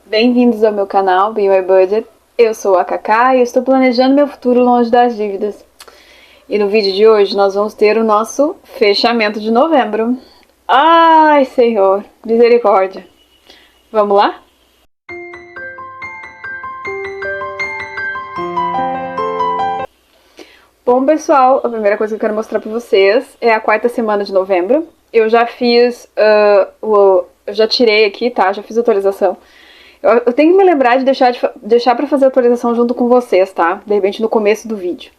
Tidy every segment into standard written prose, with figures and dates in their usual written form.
Bem-vindos ao meu canal Be My Budget. Eu sou a Cacá e eu estou planejando meu futuro longe das dívidas. E no vídeo de hoje nós vamos ter o nosso fechamento de novembro. Ai, Senhor, misericórdia. Vamos lá? Bom, pessoal, a primeira coisa que eu quero mostrar pra vocês é a quarta semana de novembro. Eu já fiz, eu já tirei aqui, tá? Já fiz a atualização. Eu tenho que me lembrar de deixar pra fazer a atualização junto com vocês, tá? De repente no começo do vídeo.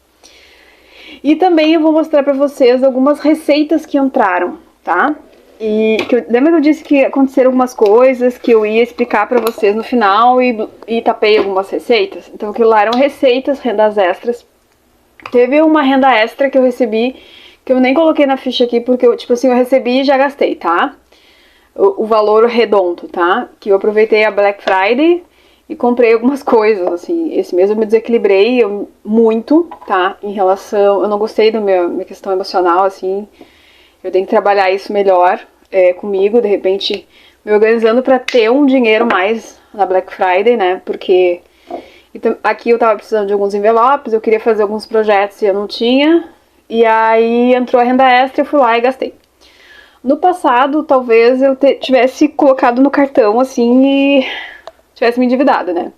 E também eu vou mostrar pra vocês algumas receitas que entraram, tá? Lembra que eu disse que aconteceram algumas coisas que eu ia explicar pra vocês no final e tapei algumas receitas? Então aquilo lá eram receitas, rendas extras. Teve uma renda extra que eu recebi, que eu nem coloquei na ficha aqui, porque eu, tipo assim, eu recebi e já gastei, tá? O valor redondo, tá? Que eu aproveitei a Black Friday e comprei algumas coisas, assim. Esse mês eu me desequilibrei muito, tá? Em relação... Eu não gostei da minha questão emocional, assim. Eu tenho que trabalhar isso melhor comigo, de repente, me organizando pra ter um dinheiro mais na Black Friday, né? Porque... Então, aqui eu tava precisando de alguns envelopes, eu queria fazer alguns projetos e eu não tinha. E aí entrou a renda extra, eu fui lá e gastei. No passado, talvez eu tivesse colocado no cartão, assim, e tivesse me endividado, né?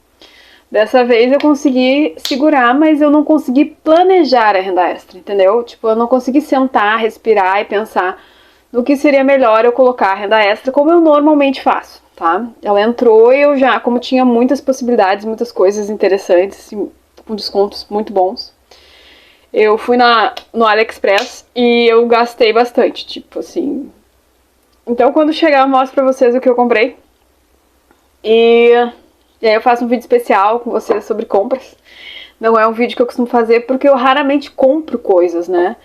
Dessa vez eu consegui segurar, mas eu não consegui planejar a renda extra, entendeu? Tipo, eu não consegui sentar, respirar e pensar no que seria melhor eu colocar a renda extra, como eu normalmente faço, tá? Ela entrou e eu já, como tinha muitas possibilidades, muitas coisas interessantes, com descontos muito bons, eu fui no AliExpress e eu gastei bastante, tipo assim. Então quando chegar eu mostro pra vocês o que eu comprei. E aí eu faço um vídeo especial com vocês sobre compras. Não é um vídeo que eu costumo fazer porque eu raramente compro coisas, né?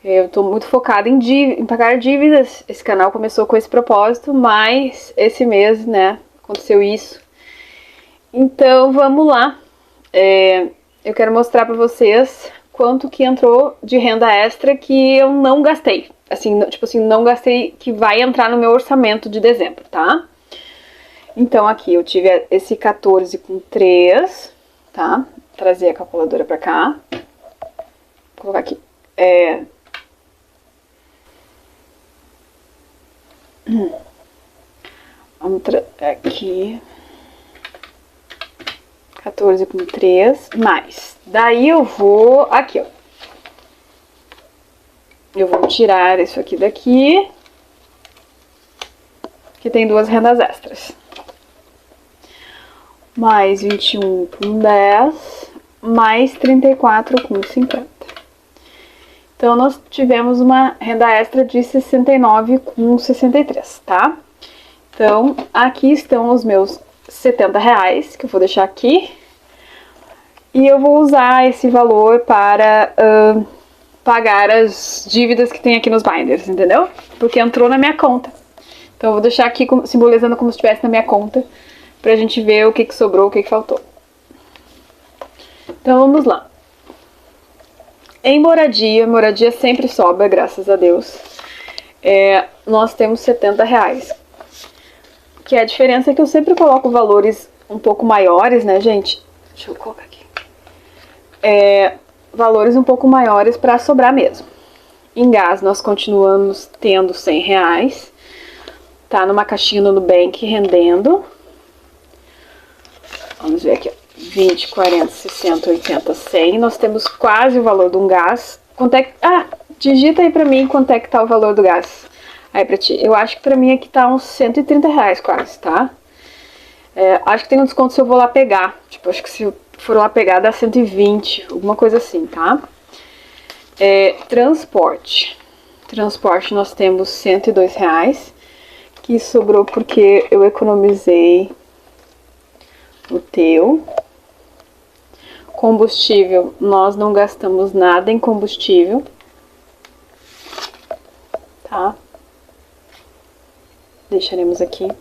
Eu tô muito focada em pagar dívidas. Esse canal começou com esse propósito, mas esse mês, né, aconteceu isso. Então vamos lá. Eu quero mostrar pra vocês quanto que entrou de renda extra que eu não gastei. Assim, tipo assim, não gastei, que vai entrar no meu orçamento de dezembro, tá? Então aqui eu tive esse 14,3, tá? Vou trazer a calculadora pra cá. Vou colocar aqui. Vamos aqui. 14,3 mais. Daí eu vou aqui, ó. Eu vou tirar isso aqui daqui, que tem duas rendas extras. Mais 21,10, mais 34,50. Então, nós tivemos uma renda extra de 69,63, tá? Então, aqui estão os meus R$70, que eu vou deixar aqui. E eu vou usar esse valor para pagar as dívidas que tem aqui nos binders, entendeu? Porque entrou na minha conta. Então eu vou deixar aqui simbolizando como se estivesse na minha conta, pra gente ver o que sobrou, o que faltou. Então vamos lá. Em moradia sempre sobra, graças a Deus. Nós temos R$70. Que a diferença é que eu sempre coloco valores um pouco maiores, né, gente? Deixa eu colocar aqui. Valores um pouco maiores para sobrar mesmo. Em gás, nós continuamos tendo R$100. Tá numa caixinha no Nubank rendendo. Vamos ver aqui, ó. 20, 40, 60, 80, 100. Nós temos quase o valor de um gás. Quanto é que... digita aí pra mim quanto é que tá o valor do gás. Aí pra ti. Eu acho que pra mim aqui tá uns R$130 quase, tá? Acho que tem um desconto se eu vou lá pegar. Tipo, acho que se eu for lá pegar dá 120, alguma coisa assim, tá? Transporte. Transporte nós temos R$102, que sobrou porque eu economizei o teu. Combustível, nós não gastamos nada em combustível, tá? Deixaremos aqui.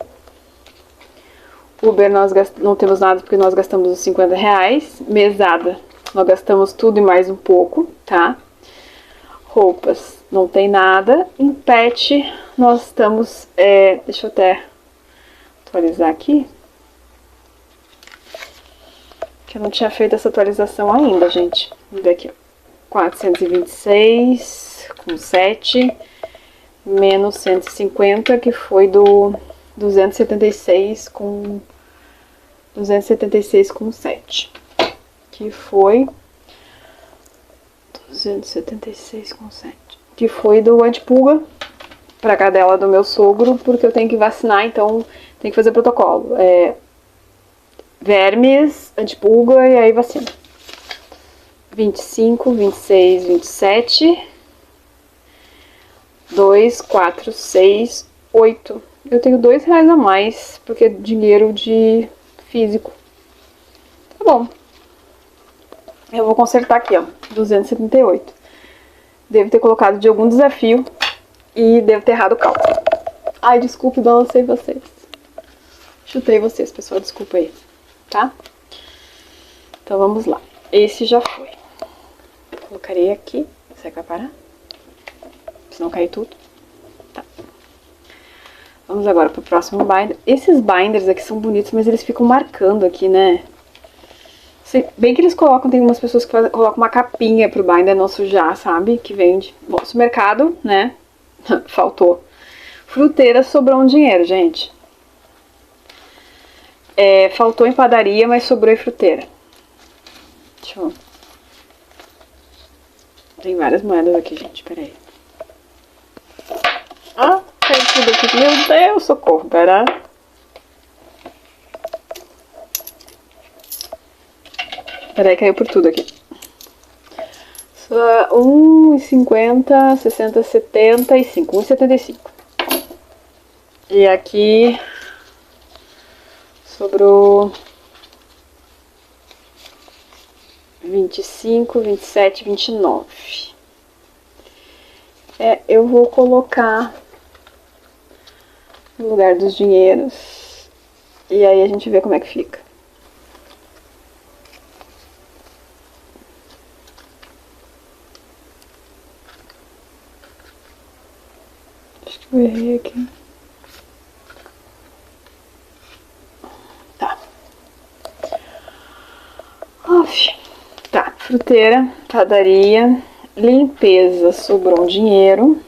Uber nós não temos nada porque nós gastamos os R$50. Mesada, nós gastamos tudo e mais um pouco, tá? Roupas, não tem nada. Em pet, nós estamos... deixa eu até atualizar aqui. Que eu não tinha feito essa atualização ainda, gente. Vamos ver aqui, ó. 426 com 7 menos 150, que foi do 276 com 7. Que foi 276 com 7. Que foi do antipulga pra cadela do meu sogro, porque eu tenho que vacinar, então tem que fazer protocolo. Vermes, antipulga e aí vacina. 25, 26, 27, 2, 4, 6, 8. Eu tenho R$2 a mais, porque é dinheiro de físico. Tá bom. Eu vou consertar aqui, ó, 278. Devo ter colocado de algum desafio e devo ter errado o cálculo. Ai, desculpe, balancei vocês. Chutei vocês, pessoal, desculpa aí, tá? Então vamos lá. Esse já foi. Colocarei aqui. Será que vai parar? Se não cair tudo. Tá. Vamos agora pro próximo binder. Esses binders aqui são bonitos, mas eles ficam marcando aqui, né? Bem que eles colocam, tem umas pessoas que colocam uma capinha pro binder não sujar, sabe? Que vende. Bom, supermercado, né? Faltou. Fruteira, sobrou um dinheiro, gente. Faltou em padaria, mas sobrou em fruteira. Deixa eu... Tem várias moedas aqui, gente, peraí. Ah, caiu tudo aqui. Meu Deus, socorro, pera. Peraí, caiu por tudo aqui. 1,50, 60, 75. 1,75. E aqui sobrou 25, 27, 29. Eu vou colocar no lugar dos dinheiros. E aí a gente vê como é que fica. Acho que eu errei aqui. Tá. Tá, fruteira, padaria, limpeza, sobrou um dinheiro.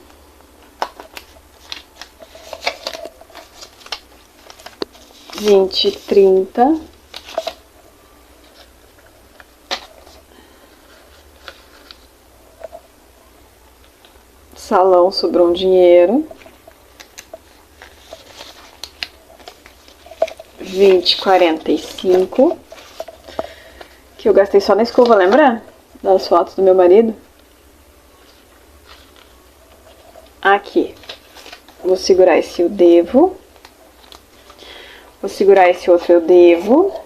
R$20, 30. Salão, sobrou um dinheiro. 20, 45. Que eu gastei só na escova, lembra? Das fotos do meu marido. Aqui. Vou segurar esse eu devo. Vou segurar esse outro eu devo.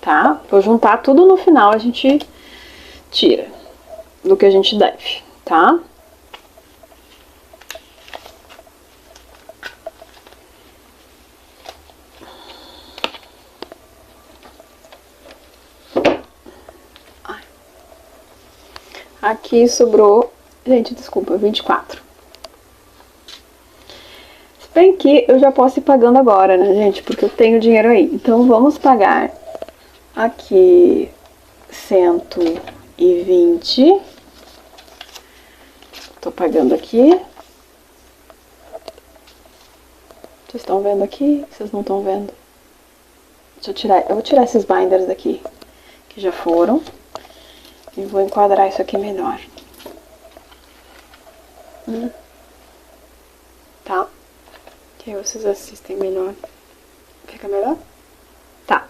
Tá? Vou juntar tudo no final, a gente tira do que a gente deve, tá? Aqui sobrou, gente, desculpa, 24. Se bem que eu já posso ir pagando agora, né, gente? Porque eu tenho dinheiro aí. Então, vamos pagar aqui 120. Tô pagando aqui. Vocês estão vendo aqui? Vocês não estão vendo? Deixa eu tirar, eu vou tirar esses binders daqui, que já foram. E vou enquadrar isso aqui melhor. Tá? Que aí vocês assistem melhor. Fica melhor? Tá.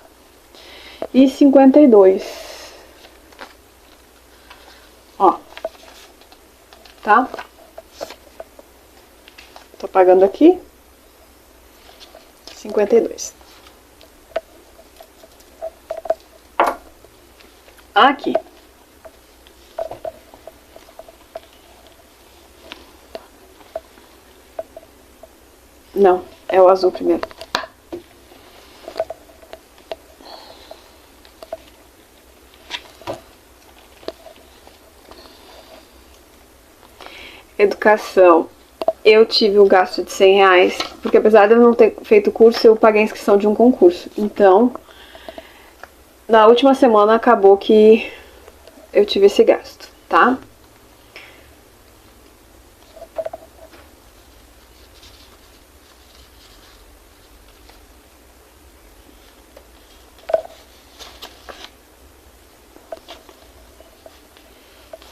E 52. Ó. Tá? Tô pagando aqui. 52. Aqui. Não, é o azul primeiro. Educação. Eu tive o gasto de R$100, porque apesar de eu não ter feito curso, eu paguei a inscrição de um concurso. Então, na última semana acabou que eu tive esse gasto, tá?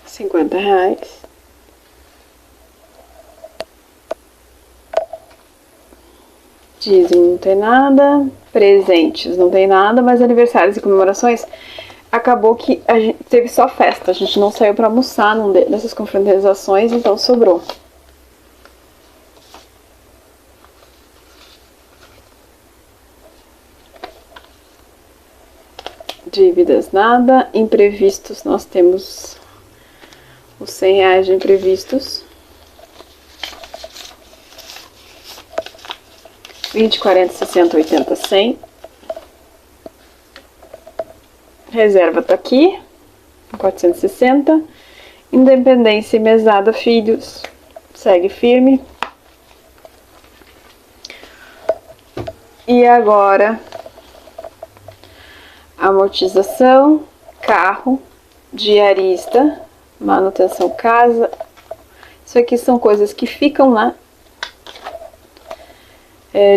R$ 50. Dízimo não tem nada, presentes não tem nada, mas aniversários e comemorações, acabou que a gente teve só festa, a gente não saiu pra almoçar nessas confraternizações, então sobrou. Dívidas nada, imprevistos nós temos os R$ 100 de imprevistos. 20, 40, 60, 80, 100. Reserva tá aqui, 460. Independência e mesada, filhos, segue firme. E agora, amortização, carro, diarista, manutenção casa. Isso aqui são coisas que ficam lá.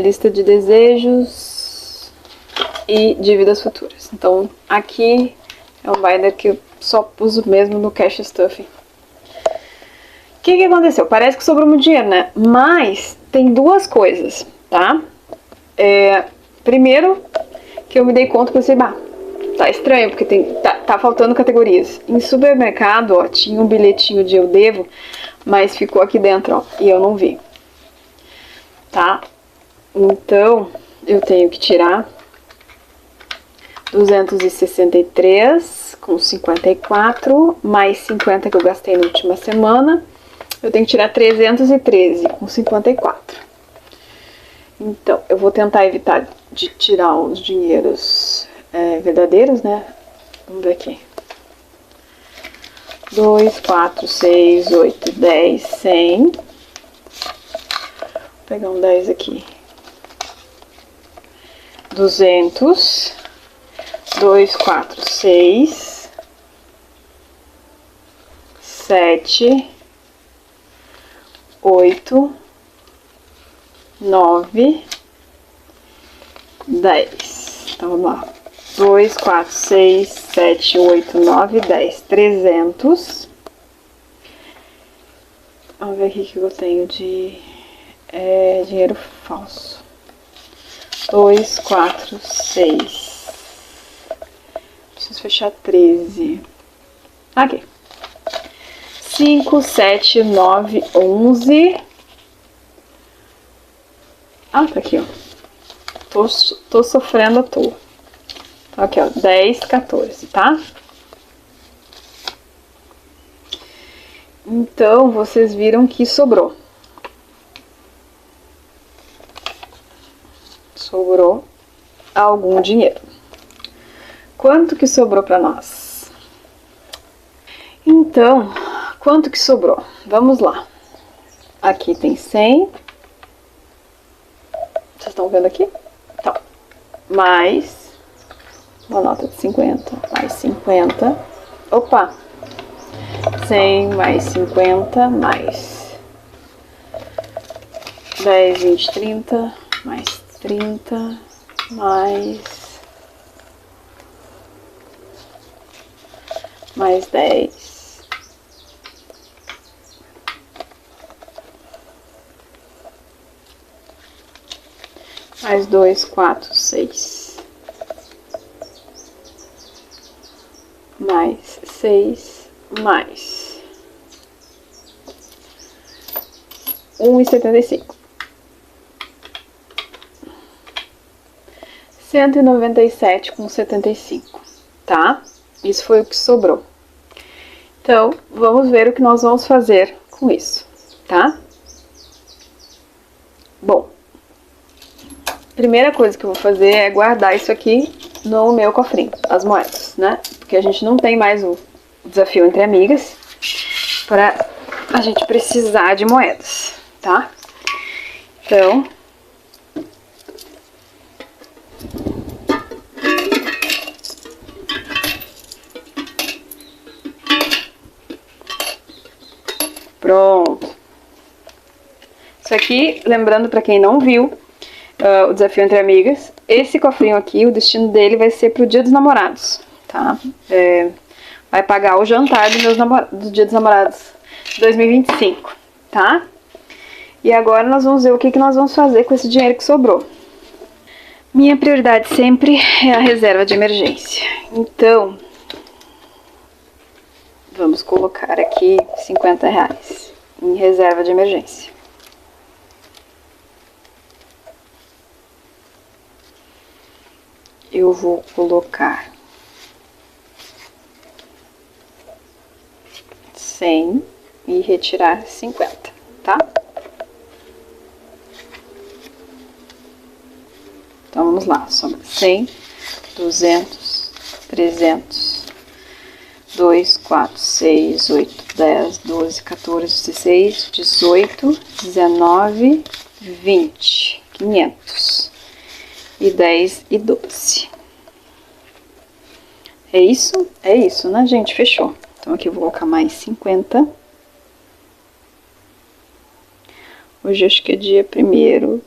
Lista de desejos e dívidas futuras. Então, aqui é um binder que eu só uso mesmo no cash stuffing. O que aconteceu? Parece que sobrou muito dinheiro, né? Mas tem duas coisas, tá? Primeiro, que eu me dei conta que eu pensei, tá estranho, porque tá faltando categorias. Em supermercado, ó, tinha um bilhetinho de eu devo, mas ficou aqui dentro, ó, e eu não vi. Tá? Então, eu tenho que tirar 263,54, mais 50 que eu gastei na última semana. Eu tenho que tirar 313,54. Então, eu vou tentar evitar de tirar os dinheiros verdadeiros, né? Vamos ver aqui. 2, 4, 6, 8, 10, 100. Vou pegar um 10 aqui. 200, 2, 4, 6, 7, 8, 9, 10. Então, vamos lá. 2, 4, 6, 7, 8, 9, 10. 300. Vamos ver aqui que eu tenho de dinheiro falso. 2, 4, 6. Preciso fechar 13. Aqui. 5, 7, 9, 11. Ah, tá aqui, ó. Tô sofrendo à toa. Aqui, ó. 10, 14, tá? Então, vocês viram que sobrou. Sobrou algum dinheiro. Quanto que sobrou para nós? Então, quanto que sobrou? Vamos lá. Aqui tem 100. Vocês estão vendo aqui? Então, mais uma nota de 50, mais 50. Opa! 100, mais 50, mais 10, 20, 30, mais 30, mais 10, mais 2, 4, 6, mais 6, mais 1,75. 197,75, tá? Isso foi o que sobrou. Então, vamos ver o que nós vamos fazer com isso, tá? Bom, primeira coisa que eu vou fazer é guardar isso aqui no meu cofrinho, as moedas, né? Porque a gente não tem mais o desafio entre amigas para a gente precisar de moedas, tá? Então, Pronto. Isso aqui, lembrando pra quem não viu o Desafio Entre Amigas, esse cofrinho aqui, o destino dele vai ser pro Dia dos Namorados, tá? Vai pagar o jantar do Dia dos Namorados 2025, tá? E agora nós vamos ver o que nós vamos fazer com esse dinheiro que sobrou. Minha prioridade sempre é a reserva de emergência. Então, vamos colocar aqui R$50 em reserva de emergência. Eu vou colocar 100 e retirar 50, tá? Então, vamos lá. Sobra 100, 200, 300, 2, 4, 6, 8, 10, 12, 14, 16, 18, 19, 20, 500 e 10 e 12. É isso? É isso, né, gente? Fechou. Então, aqui eu vou colocar mais 50. Hoje acho que é dia 1º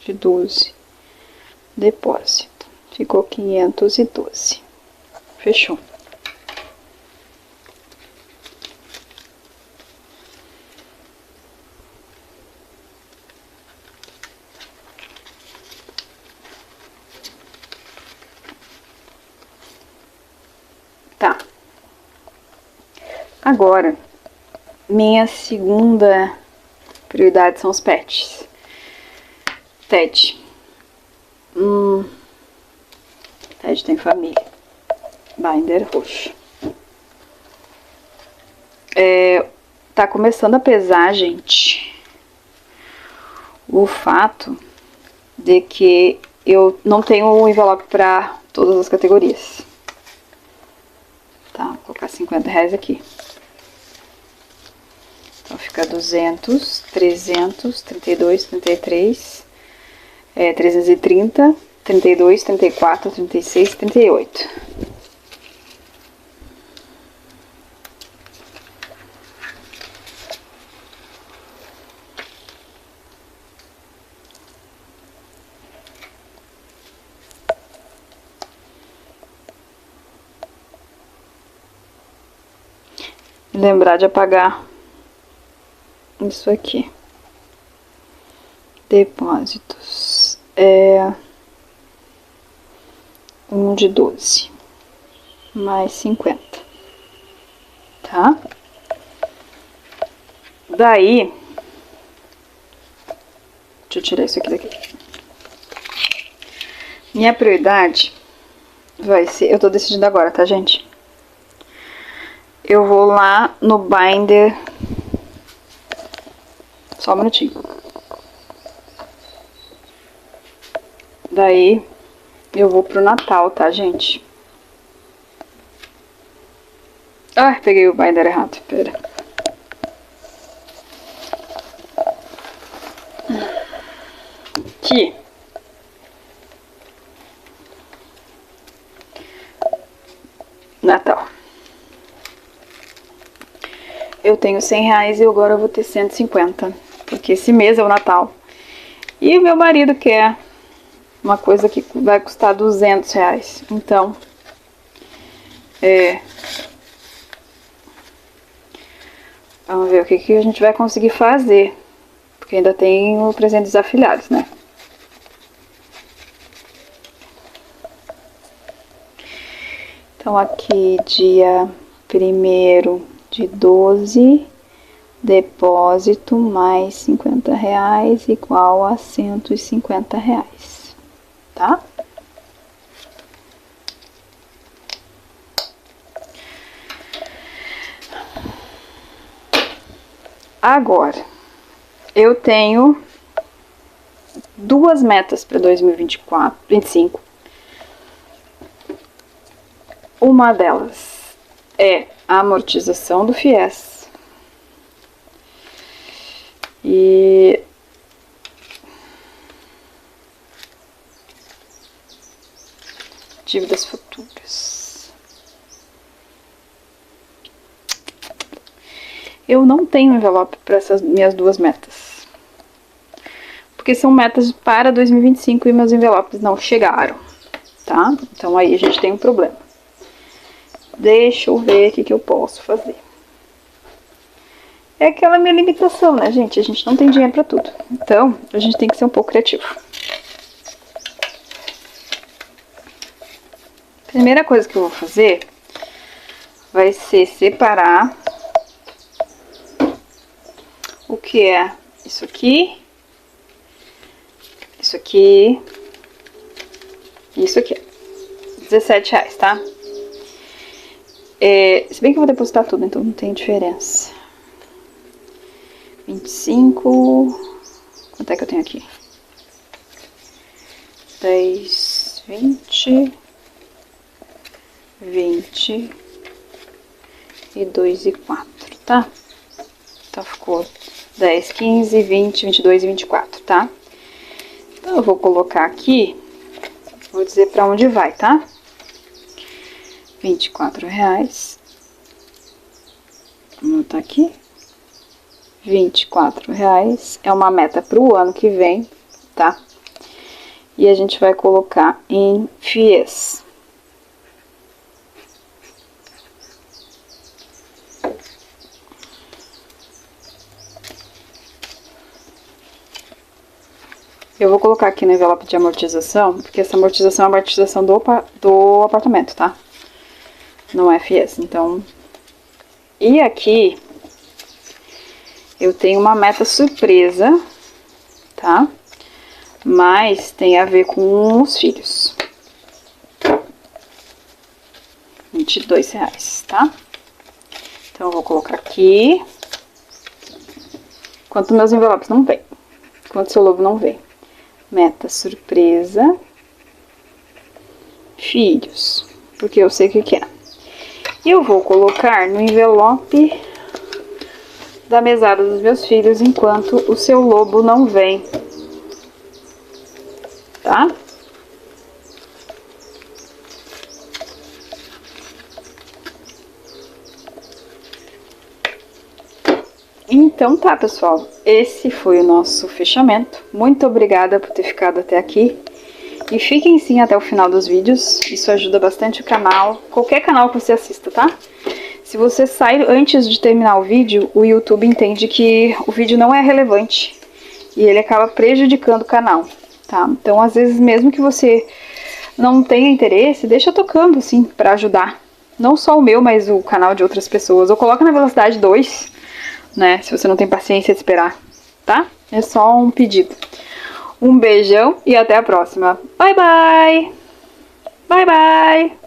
de 12. Depósito. Ficou 512. Fechou. Tá. Agora, minha segunda prioridade são os pets. Ted. Ted tem família. Binder roxo. Tá começando a pesar, gente, o fato de que eu não tenho um envelope para todas as categorias. Tá, vou colocar R$50 aqui. Então fica 200, 300, 32, 33, 330, 32, 34, 36, 38. Lembrar de apagar isso aqui. Depósitos. Um de 12. Mais 50. Tá? Daí. Deixa eu tirar isso aqui daqui. Minha prioridade vai ser... Eu tô decidindo agora, tá, gente? Eu vou lá no binder. Só um minutinho. Daí, eu vou pro Natal, tá, gente? Ah, peguei o binder errado, pera. Aqui. Natal. Eu tenho R$100 e agora eu vou ter 150. Porque esse mês é o Natal. E o meu marido quer uma coisa que vai custar R$200. Então, vamos ver o que a gente vai conseguir fazer. Porque ainda tem o presente dos afilhados, né? Então, aqui, dia 1º de 12, depósito mais R$50 igual a R$150, tá? Agora, eu tenho duas metas para 2024, 2025. Uma delas é a amortização do FIES. E dívidas futuras. Eu não tenho envelope para essas minhas duas metas. Porque são metas para 2025 e meus envelopes não chegaram, tá? Então aí a gente tem um problema. Deixa eu ver o que eu posso fazer. É aquela minha limitação, né, gente? A gente não tem dinheiro pra tudo. Então, a gente tem que ser um pouco criativo. Primeira coisa que eu vou fazer vai ser separar o que é isso aqui, isso aqui e isso aqui. R$17, tá? Se bem que eu vou depositar tudo, então não tem diferença. 25... Quanto é que eu tenho aqui? 10, 20... 20 e 2 e 4, tá? Então ficou 10, 15, 20, 22 e 24, tá? Então eu vou colocar aqui, vou dizer pra onde vai, tá? R$24. Vou botar aqui. R$24 é uma meta pro ano que vem, tá? E a gente vai colocar em FIES. Eu vou colocar aqui no envelope de amortização, porque essa amortização é a amortização do apartamento, tá? Não é FIES, então... E aqui, eu tenho uma meta surpresa, tá? Mas tem a ver com os filhos. R$22, tá? Então, eu vou colocar aqui. Enquanto meus envelopes não vêm. Enquanto seu lobo não vem. Meta surpresa. Filhos. Porque eu sei o que é. E eu vou colocar no envelope da mesada dos meus filhos enquanto o seu lobo não vem. Tá? Então tá, pessoal, esse foi o nosso fechamento. Muito obrigada por ter ficado até aqui. E fiquem sim até o final dos vídeos, isso ajuda bastante o canal, qualquer canal que você assista, tá? Se você sair antes de terminar o vídeo, o YouTube entende que o vídeo não é relevante e ele acaba prejudicando o canal, tá? Então, às vezes, mesmo que você não tenha interesse, deixa tocando, assim, pra ajudar. Não só o meu, mas o canal de outras pessoas. Ou coloca na velocidade 2, né? Se você não tem paciência de esperar, tá? É só um pedido. Um beijão e até a próxima. Bye, bye! Bye, bye!